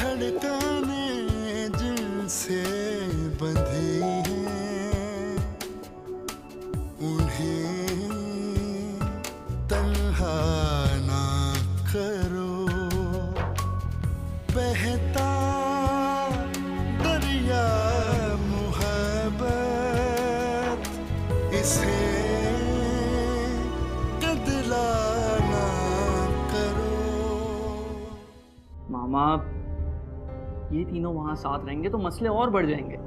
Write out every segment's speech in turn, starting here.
धड़कने जिनसे बंधी हैं उन्हें तन्हा ना करो। बहता दरिया मोहब्बत इसे कदला ना करो। मामा ये तीनों वहां साथ रहेंगे तो मसले और बढ़ जाएंगे।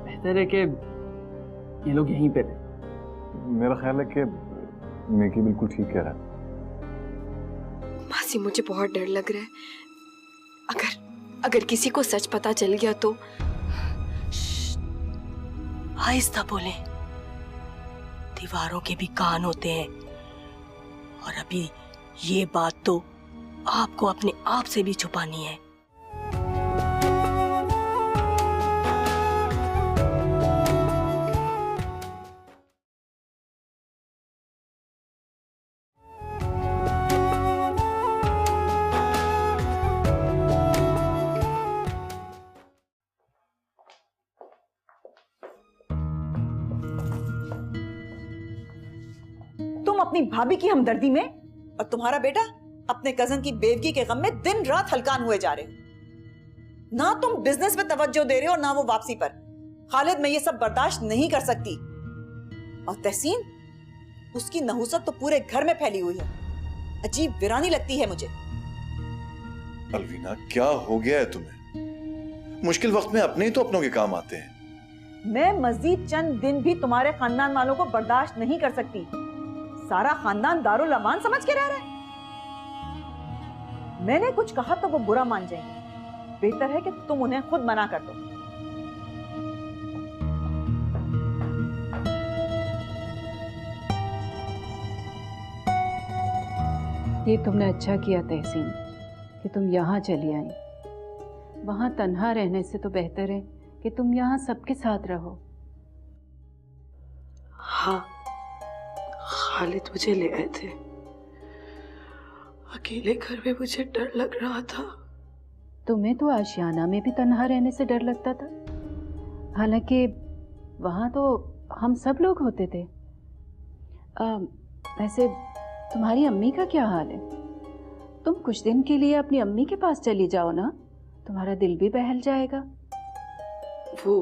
बेहतर है कि ये लोग यहीं पे रहे। मेरा ख्याल है कि मिकी बिल्कुल ठीक कह रहा है। मासी मुझे बहुत डर लग रहा है। अगर किसी को सच पता चल गया तो। आहिस्ता बोले, दीवारों के भी कान होते हैं और अभी ये बात तो आपको अपने आप से भी छुपानी है। तुम अपनी भाभी की हमदर्दी में और तुम्हारा बेटा अपने कजन की बेवगी के गम में दिन रात हलकान हुए जा रहे हो। ना तुम बिजनेस में तवज्जो दे रहे हो ना वो वापसी पर। खालिद, मैं ये सब बर्दाश्त नहीं कर सकती। और तहसीन, उसकी नहुसत तो पूरे घर में फैली हुई है। अजीब वीरानी लगती है मुझे। अलवीना, क्या हो गया है तुम्हें? मुश्किल वक्त में अपने ही तो अपनों के काम आते हैं। मैं मजीद चंद दिन भी तुम्हारे खानदान वालों को बर्दाश्त नहीं कर सकती। सारा खानदान दारुल अमान समझ के रह रहा है। मैंने कुछ कहा तो वो बुरा मान जाएंगे। बेहतर है कि तुम उन्हें खुद मना कर दो। ये तुमने अच्छा किया तहसीन कि तुम यहाँ चली आई। वहां तन्हा रहने से तो बेहतर है कि तुम यहाँ सबके साथ रहो। हाँ, खालिद मुझे ले आए थे। अकेले घर में मुझे डर लग रहा था। तुम्हें तो आशियाना में भी तन्हा रहने से डर लगता था, हालांकि वहां तो हम सब लोग होते थे। वैसे तुम्हारी अम्मी का क्या हाल है? तुम कुछ दिन के लिए अपनी अम्मी के पास चली जाओ ना, तुम्हारा दिल भी बहल जाएगा। वो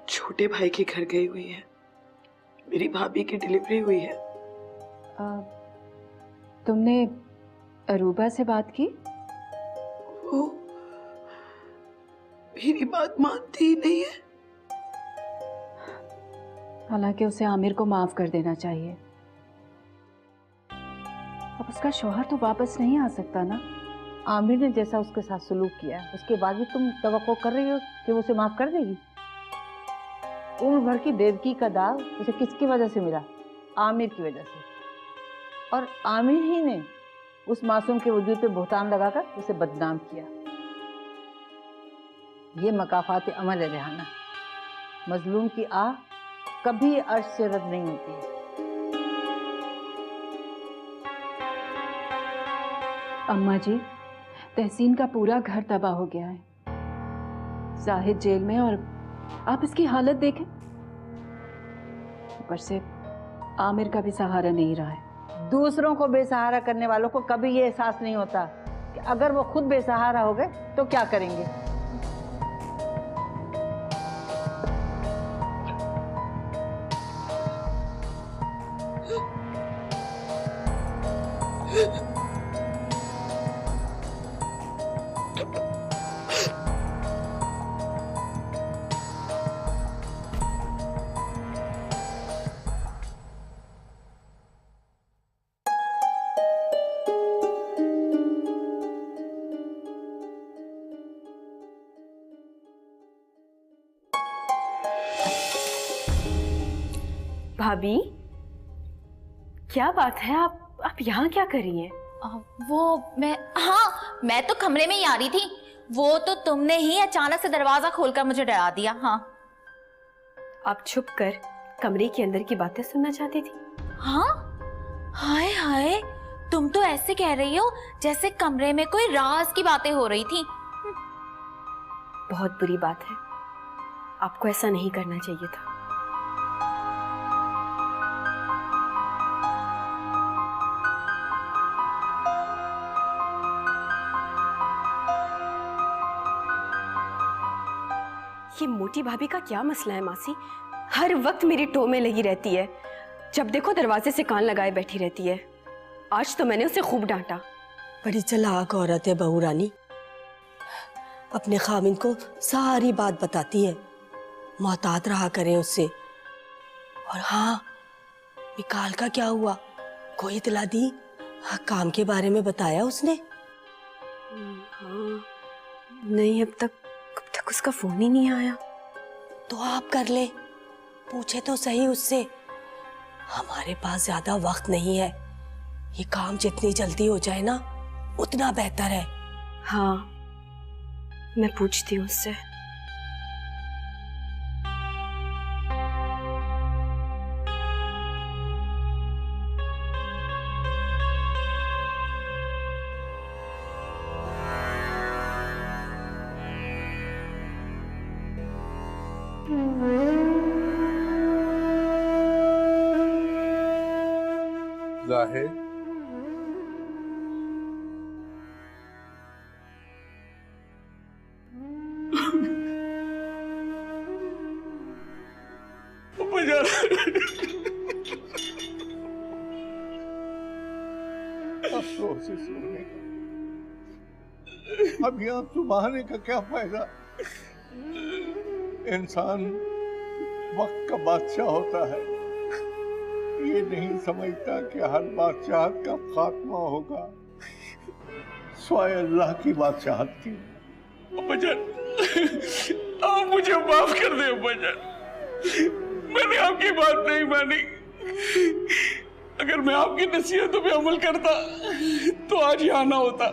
छोटे भाई के घर गई हुई है। मेरी भाभी की डिलीवरी हुई है। तुमने अरूबा से बात की? वो मेरी बात मानती ही नहीं है। हालांकि उसे आमिर को माफ कर देना चाहिए। अब उसका शौहर तो वापस नहीं आ सकता ना। आमिर ने जैसा उसके साथ सलूक किया, उसके बाद भी तुम तवक्को कर रही हो कि वो उसे माफ कर देगी? उम्र भर की बेवकी का दाग उसे किसकी वजह से मिला? आमिर की वजह से। और आमिर ही ने उस मासूम के वजूद पे बुहतान लगाकर उसे बदनाम किया। ये मकाफात अमल है रेहाना। मजलूम की आह कभी अर्श से रद्द नहीं होती है। अम्मा जी, तहसीन का पूरा घर तबाह हो गया है। जाहिद जेल में और आप इसकी हालत देखें। ऊपर से आमिर का भी सहारा नहीं रहा है। दूसरों को बेसहारा करने वालों को कभी ये एहसास नहीं होता कि अगर वो खुद बेसहारा हो गए तो क्या करेंगे। भाभी, क्या बात है? आप यहाँ क्या कर रही हैं? मैं तो कमरे में ही आ रही थी। वो तो तुमने ही अचानक से दरवाजा खोलकर मुझे डरा दिया। हाँ, आप छुप कर कमरे के अंदर की बातें सुनना चाहती थी? हाँ, हाय हाय, तुम तो ऐसे कह रही हो जैसे कमरे में कोई राज की बातें हो रही थी। बहुत बुरी बात है, आपको ऐसा नहीं करना चाहिए था। ये मोटी भाभी का क्या मसला है मासी? हर वक्त मेरी टो में लगी रहती है, जब देखो दरवाजे से कान लगाए बैठी रहती है। आज तो मैंने उसे खूब डांटा। बड़ी चालाक औरत है बहू रानी, अपने खामिन को सारी बात बताती है, मोहतात रहा करें उससे। और हाँ, निकाल का क्या हुआ, कोई इतला दी? हाँ, काम के बारे में बताया उसने? हाँ, नहीं, अब तक उसका फोन ही नहीं आया। तो आप कर ले, पूछे तो सही उससे। हमारे पास ज्यादा वक्त नहीं है, ये काम जितनी जल्दी हो जाए ना उतना बेहतर है। हाँ, मैं पूछती हूँ उससे। जाहिद, अफसोस इस रोने का, अब यहाँ सुबहाने का क्या फायदा? इंसान वक्त का बादशाह होता है, ये नहीं समझता कि हर बादशाहत का खात्मा होगा स्वाय अल्लाह की बादशाहत की। अब्बाजान, आप मुझे माफ कर दे अब्बाजान, मैंने आपकी बात नहीं मानी। अगर मैं आपकी नसीहतों पे अमल करता तो आज यहाँ ना होता।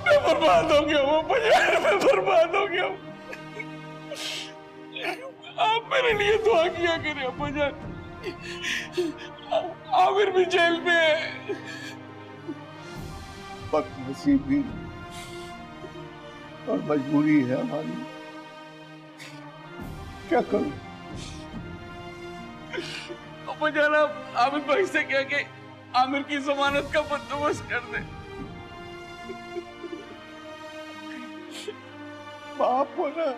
मैं बर्बाद हो गया हूँ अब्बाजान, मैं बर्बाद हो गया हूँ। आप मेरे लिए दुआ किया करें अब्बाजान। आमिर भी जेल में है। बदनसीबी और मजबूरी है हमारी, क्या करूं? अब्बाजान, आप आमिर भाई से कह के आमिर की जमानत का बंदोबस्त कर दे। बाप होना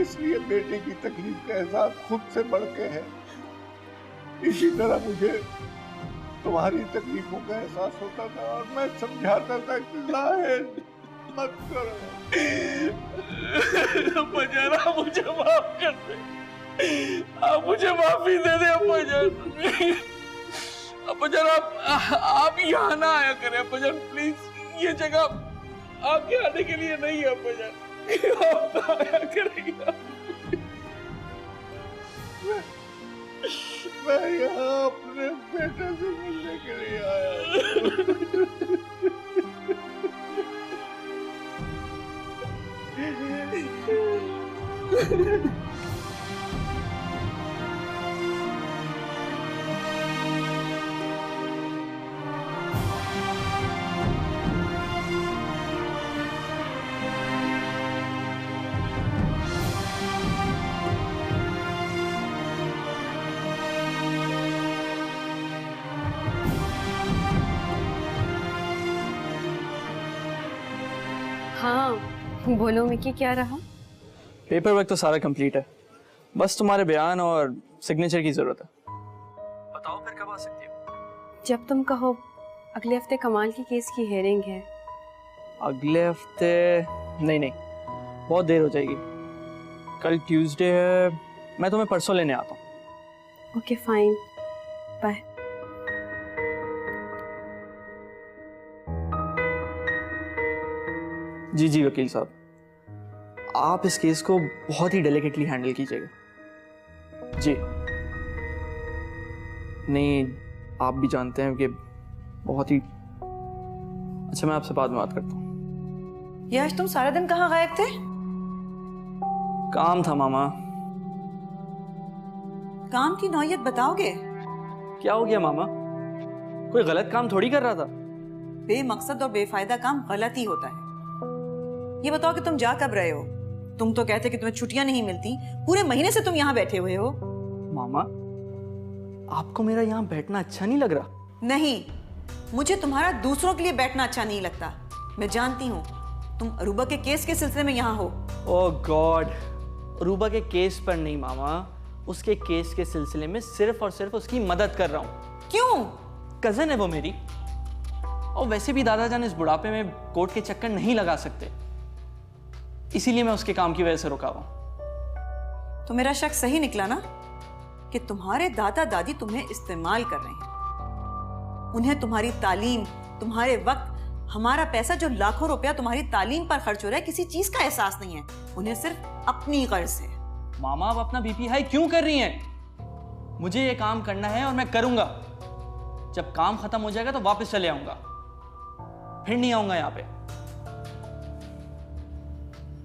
इसलिए बेटे की तकलीफ का एहसास खुद से बढ़ के है। इसी तरह मुझे तुम्हारी तकलीफों का एहसास होता था और मैं समझाता था कि जाहिद मत करो। अब्बाजान, आप मुझे माफ कर दे, आप मुझे माफी दे दे अब्बाजान। अब्बाजान, आप यहाँ ना आया करें अब्बाजान, प्लीज। ये जगह आपके आने के लिए नहीं है अब्बाजान, आप ना आया करेंगे। मैं यहाँ अपने बेटे से मिलने के लिए आया हूँ। हाँ, बोलो मिकी, क्या रहा? पेपर वर्क तो सारा कंप्लीट है, बस तुम्हारे बयान और सिग्नेचर की जरूरत है। बताओ फिर कब आ सकती हो? जब तुम कहो। अगले हफ्ते कमाल की केस की हेयरिंग है। अगले हफ्ते? नहीं, बहुत देर हो जाएगी। कल ट्यूसडे है, मैं तुम्हें परसों लेने आता हूँ। Okay fine, bye. जी वकील साहब, आप इस केस को बहुत ही डेलिकेटली हैंडल कीजिएगा। जी नहीं, आप भी जानते हैं कि बहुत ही अच्छा। मैं आपसे बाद में बात करता हूँ। ये आज तुम सारा दिन कहाँ गायब थे? काम था मामा। काम की नौयत बताओगे? क्या हो गया मामा? कोई गलत काम थोड़ी कर रहा था। बेमकसद और बेफायदा काम गलत ही होता है। ये बताओ कि तुम जा कब रहे हो? तुम तो कहते कि तुम्हें छुट्टियां नहीं मिलती, पूरे महीने से तुम यहाँ बैठे हुए हो। मामा, आपको मेरा यहाँ बैठना अच्छा नहीं लग रहा? नहीं, मुझे तुम्हारा दूसरों के लिए बैठना अच्छा नहीं लगता। मैं जानती हूँ तुम अरूबा के केस के सिलसिले में यहाँ हो। ओह गॉड, अरूबा के केस पर नहीं मामा, उसके केस के सिलसिले में सिर्फ और सिर्फ उसकी मदद कर रहा हूँ। क्यों? कजन है वो मेरी, और वैसे भी दादाजान इस बुढ़ापे में कोर्ट के चक्कर नहीं लगा सकते, इसीलिए मैं उसके काम की वजह से रुका हुआ। तो मेरा शक सही निकला ना कि तुम्हारे दादा दादी तुम्हें इस्तेमाल कर रहे हैं। उन्हें तुम्हारी तालीम, तुम्हारे वक्त, हमारा पैसा जो लाखों रुपया तुम्हारी तालीम पर खर्च हो रहा है, किसी चीज का एहसास नहीं है। उन्हें सिर्फ अपनी गर्ज है। मामा, आप अपना बीपी हाई क्यों कर रही हैं? मुझे ये काम करना है और मैं करूंगा। जब काम खत्म हो जाएगा तो वापस चले आऊंगा, फिर नहीं आऊंगा यहाँ पे।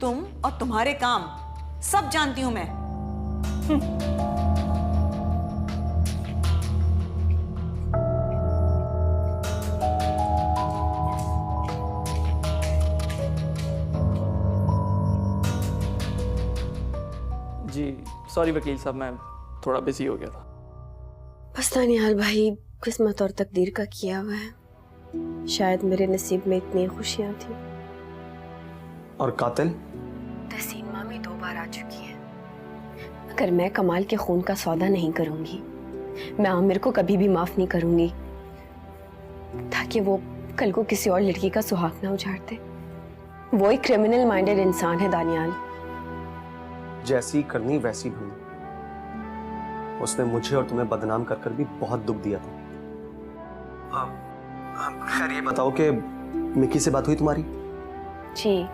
तुम और तुम्हारे काम सब जानती हूं मैं। जी सॉरी वकील साहब, मैं थोड़ा बिजी हो गया था। बस दानियाल भाई, किस्मत और तकदीर का किया हुआ है। शायद मेरे नसीब में इतनी खुशियां थी। और कातिल? तहसीन मामी 2 बार आ चुकी है। अगर मैं कमाल के खून का सौदा नहीं करूंगी, मैं आमिर को कभी भी माफ नहीं करूंगी, ताकि वो कल को किसी और लड़की का सुहाग ना उजाड़ दे। वो एक क्रिमिनल माइंडेड इंसान है दानियाल। जैसी करनी वैसी भूली। उसने मुझे और तुम्हें बदनाम कर कर भी बहुत दुख दिया था। खैर ये बताओ कि मिकी से बात हुई तुम्हारी? जी,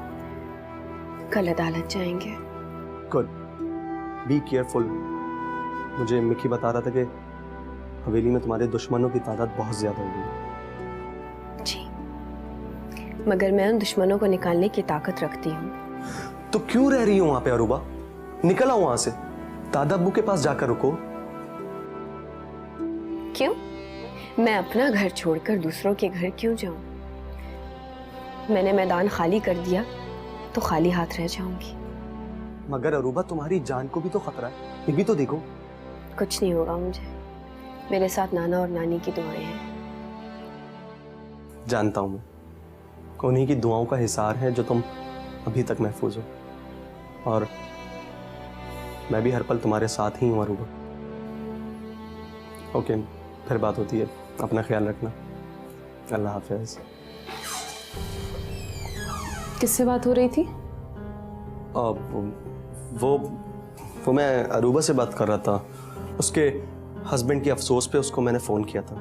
कल अदालत जाएंगे। Good, be careful. मुझे मिकी बता रहा था कि हवेली में तुम्हारे दुश्मनों की तादाद बहुत ज्यादा हो गई। जी, मगर मैं उन दुश्मनों को निकालने की ताकत रखती हूँ। तो क्यों रह रही हो वहां पे अरूबा? निकल आओ वहां से, दादा अब्बू के पास जाकर रुको। क्यों? मैं अपना घर छोड़कर दूसरों के घर क्यों जाऊं? मैंने मैदान खाली कर दिया तो खाली हाथ रह जाऊंगी। मगर अरूबा, तुम्हारी जान को भी तो खतरा है, ये भी तो देखो। कुछ नहीं होगा मुझे, मेरे साथ नाना और नानी की दुआएं हैं। जानता हूं मैं, उन्हीं की दुआओं का हिसार है जो तुम अभी तक महफूज हो, और मैं भी हर पल तुम्हारे साथ ही हूं अरूबा। ओके, फिर बात होती है। अपना ख्याल रखना। अल्लाह हाफिज। किससे बात हो रही थी? वो मैं अरूबा से बात कर रहा था। उसके हस्बैंड की अफसोस पे उसको मैंने फोन किया था।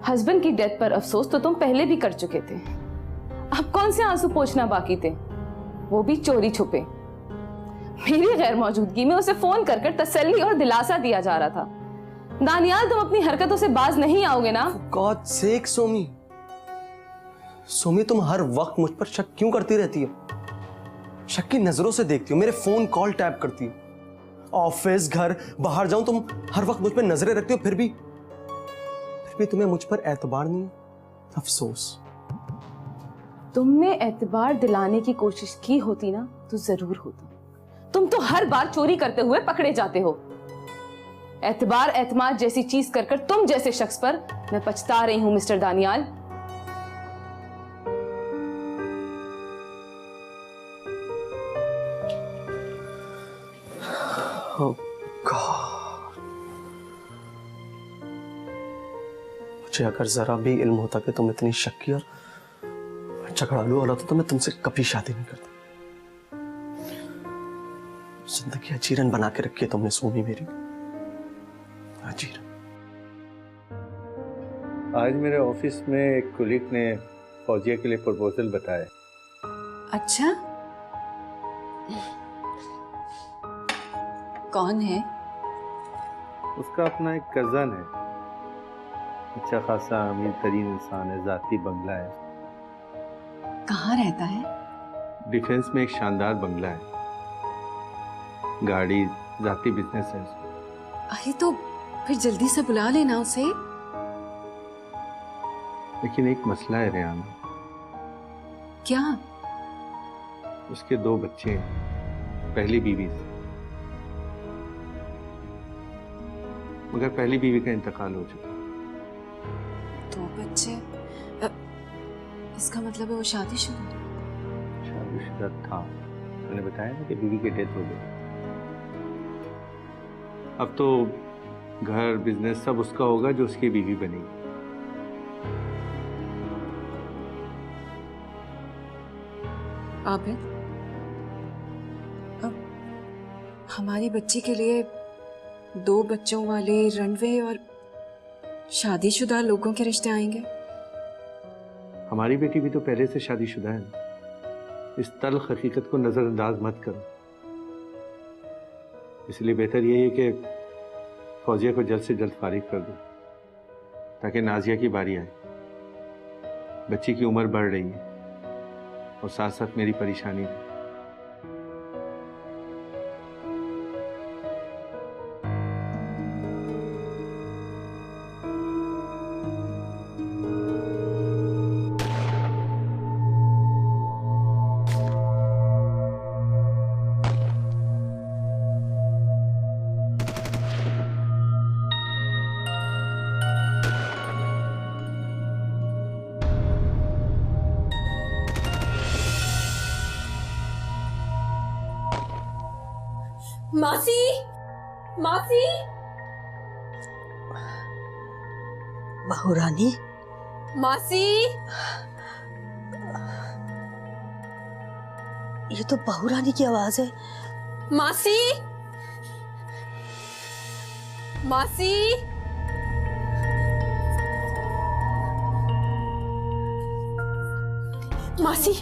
हस्बैंड की डेथ पर अफसोस तो तुम पहले भी कर चुके थे। अब कौन से आंसू पोंछना बाकी थे, वो भी चोरी छुपे। मेरी गैर मौजूदगी में उसे फोन कर कर तसल्ली और दिलासा दिया जा रहा था। दानियाल, तुम अपनी हरकतों से बाज नहीं आओगे ना? गॉड सेक सोमी, तुम हर वक्त मुझ पर शक क्यों करती रहती हो? शक की नजरों से देखती हो, मेरे फोन कॉल टैप करती हो। ऑफिस, घर, बाहर जाऊं तुम हर वक्त मुझ पर नजरें रखती हो, फिर भी तुम्हें मुझ पर एतबार नहीं है। अफसोस। तुमने एतबार दिलाने की कोशिश की होती ना तो जरूर होता। तुम तो हर बार चोरी करते हुए पकड़े जाते हो। एतबार एतमाद जैसी चीज कर कर तुम जैसे शख्स पर मैं पछता रही हूं मिस्टर दानियाल। Oh God. मुझे अगर जरा भी इल्म होता कि तुम इतनी शक्की और झगड़ालू वाला तो मैं तुमसे कभी शादी नहीं करता। जिंदगी अजीरन बना के रखी है तुमने सोमी मेरी, अजीरन। आज मेरे ऑफिस में एक कुलीग ने फौजिया के लिए प्रपोजल बताया। अच्छा, कौन है? उसका अपना एक कजन है, अच्छा खासा अमीर तरीन इंसान है, जाती बंगला है। कहाँ रहता है? डिफेंस में एक शानदार बंगला है, गाड़ी, जाती बिजनेस है। अरे तो फिर जल्दी से बुला लेना उसे। लेकिन एक मसला है रेहाना, क्या? उसके 2 बच्चे हैं पहली बीवी से, मगर पहली बीवी का इंतकाल हो चुका। 2 बच्चे? इसका मतलब है वो शादीशुदा? शादीशुदा था, मैंने बताया ना कि बीवी की डेथ हो गई। अब तो घर बिजनेस सब उसका होगा जो उसकी बीवी बनेगी। आबिद, अब हमारी बच्ची के लिए 2 बच्चों वाले रनवे और शादीशुदा लोगों के रिश्ते आएंगे? हमारी बेटी भी तो पहले से शादीशुदा है ना। इस तल्ख हकीकत को नजरअंदाज मत करो। इसलिए बेहतर यही है कि फौजिया को जल्द से जल्द फारिग कर दो, ताकि नाजिया की बारी आए। बच्ची की उम्र बढ़ रही है और साथ साथ मेरी परेशानी भी। मासी, मासी। बहू रानी, मासी। ये तो बहू रानी की आवाज है। मासी, मासी। मासी,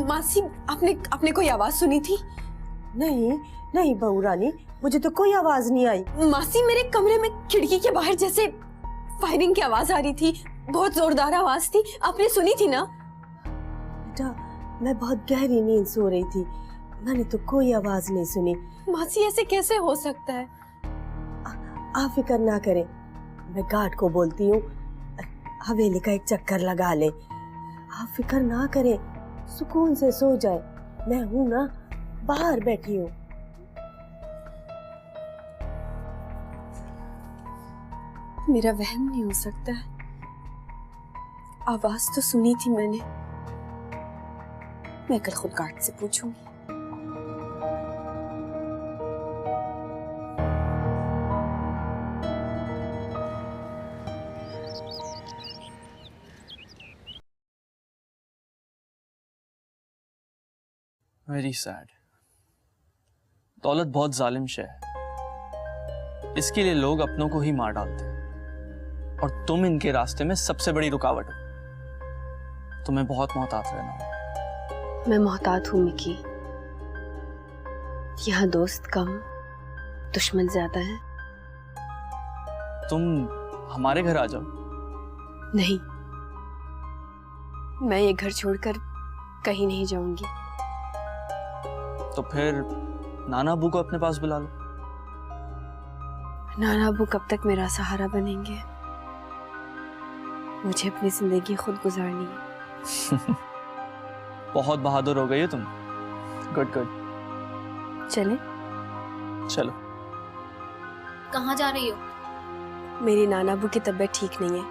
मासी, आपने कोई आवाज सुनी थी? नहीं नहीं बहू रानी, मुझे तो कोई आवाज नहीं आई। मासी, मेरे कमरे में खिड़की के बाहर जैसे फायरिंग की आवाज आ रही थी, बहुत जोरदार आवाज थी। आपने सुनी थी ना? बेटा, मैं बहुत गहरी नींद सो रही थी, मैंने तो कोई आवाज नहीं सुनी। मासी, ऐसे कैसे हो सकता है? आप फिक्र ना करें, मैं गार्ड को बोलती हूँ हवेली का एक चक्कर लगा ले। आप फिक्र ना करें, सुकून से सो जाए। मैं हूं ना, बाहर बैठी हूँ। मेरा वहम नहीं हो सकता है। आवाज तो सुनी थी मैंने। मैं कल खुद गार्ड से पूछूंगी। Very sad. दौलत बहुत जालिम शे है, इसके लिए लोग अपनों को ही मार डालते हैं, और तुम इनके रास्ते में सबसे बड़ी रुकावट हो। तुम्हें बहुत मोहतात रहना होगा। मैं मोहतात हूँ मिकी। यहाँ दोस्त कम, दुश्मन ज्यादा है। तुम हमारे घर आ जाओ। नहीं, मैं ये घर छोड़कर कहीं नहीं जाऊंगी। तो फिर नाना अबू को अपने पास बुला लो। नाना अबू कब तक मेरा सहारा बनेंगे? मुझे अपनी जिंदगी खुद गुजारनी है। बहुत बहादुर हो गई हो तुम। Good good. चले? चलो। कहाँ जा रही हो? मेरी नाना अबू की तबीयत ठीक नहीं है,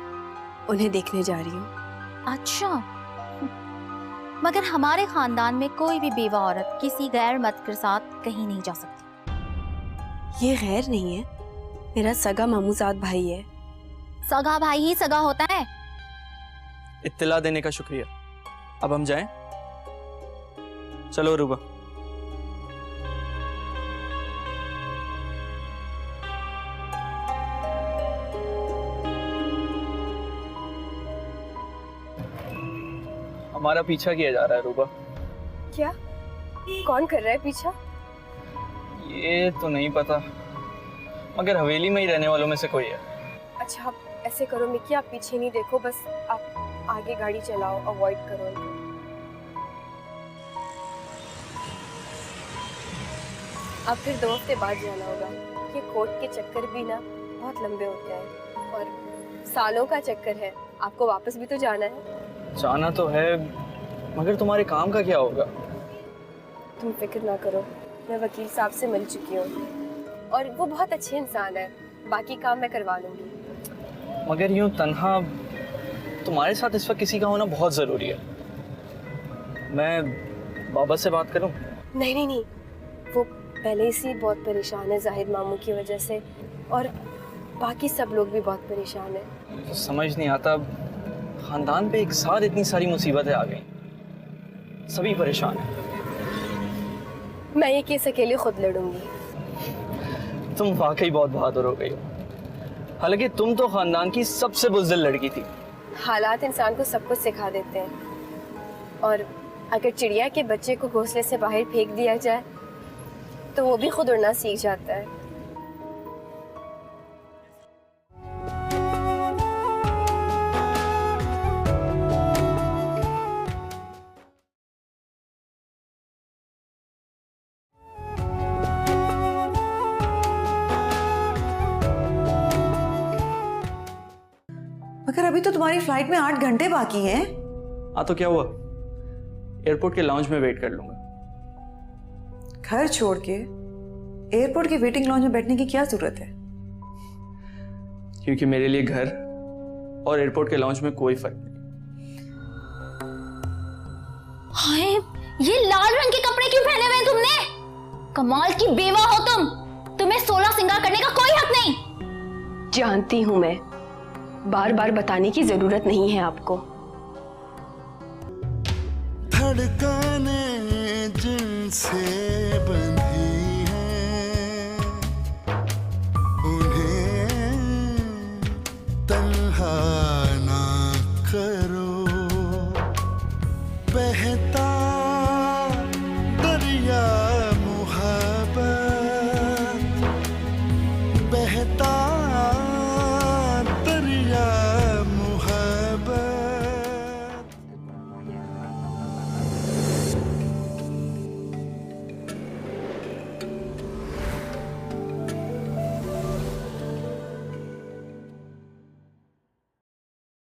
उन्हें देखने जा रही हूँ। अच्छा, मगर हमारे खानदान में कोई भी बेवा औरत किसी गैर मर्द के साथ कहीं नहीं जा सकती। ये गैर नहीं है, मेरा सगा मामूजाद भाई है। सगा भाई ही सगा होता है। इत्तला देने का शुक्रिया। अब हम जाएं? चलो रूबा। हमारा पीछा किया जा रहा है रूबा। क्या? कौन कर रहा है पीछा? ये तो नहीं पता, मगर हवेली में ही रहने वालों में से कोई है। अच्छा, आप ऐसे करो मिकी, आप पीछे नहीं देखो, बस आप आगे गाड़ी चलाओ, अवॉइड करो इनको। अब फिर 2 हफ्ते बाद जाना होगा। ये कोर्ट के चक्कर भी ना बहुत लंबे होते हैं, और सालों का चक्कर है। आपको वापस भी तो जाना है। जाना तो है, मगर तुम्हारे काम का क्या होगा? तुम फिक्र ना करो, मैं वकील साहब से मिल चुकी हूँ और वो बहुत अच्छे इंसान है, बाकी काम मैं करवा लूँगी। मगर यूं तन्हा तुम्हारे साथ इस वक्त किसी का होना बहुत ज़रूरी है। मैं बाबा से बात करूं? नहीं नहीं नहीं, वो पहले से बहुत परेशान है जाहिद मामू की वजह से, और बाकी सब लोग भी बहुत परेशान हैं। तो समझ नहीं आता, खानदान पे एक साथ इतनी सारी मुसीबतें आ गई, सभी परेशान हैं। मैं ये केस अकेले खुद लड़ूंगी। तुम वाकई बहुत बहादुर हो गई हो, हालांकि तुम तो खानदान की सबसे बुज़दिल लड़की थी। हालात इंसान को सब कुछ सिखा देते हैं, और अगर चिड़िया के बच्चे को घोंसले से बाहर फेंक दिया जाए तो वो भी खुद उड़ना सीख जाता है। मगर अभी तो तुम्हारी फ्लाइट में 8 घंटे बाकी हैं। हाँ तो क्या हुआ, एयरपोर्ट के लाउंज में वेट कर लूंगा। घर छोड़ के एयरपोर्ट के वेटिंग लॉन्ज में बैठने की क्या जरूरत है? क्योंकि मेरे लिए घर और एयरपोर्ट के लाउंज में कोई फर्क नहीं। हाय, ये लाल रंग के कपड़े क्यों पहने हुए हैं तुमने? कमाल की बेवा हो तुम, तुम्हें 16 श्रृंगार करने का कोई हक नहीं। जानती हूँ मैं, बार बार बताने की जरूरत नहीं है आपको। धड़कने जिनसे बंधी हैं, उन्हें तन्हा ना करो।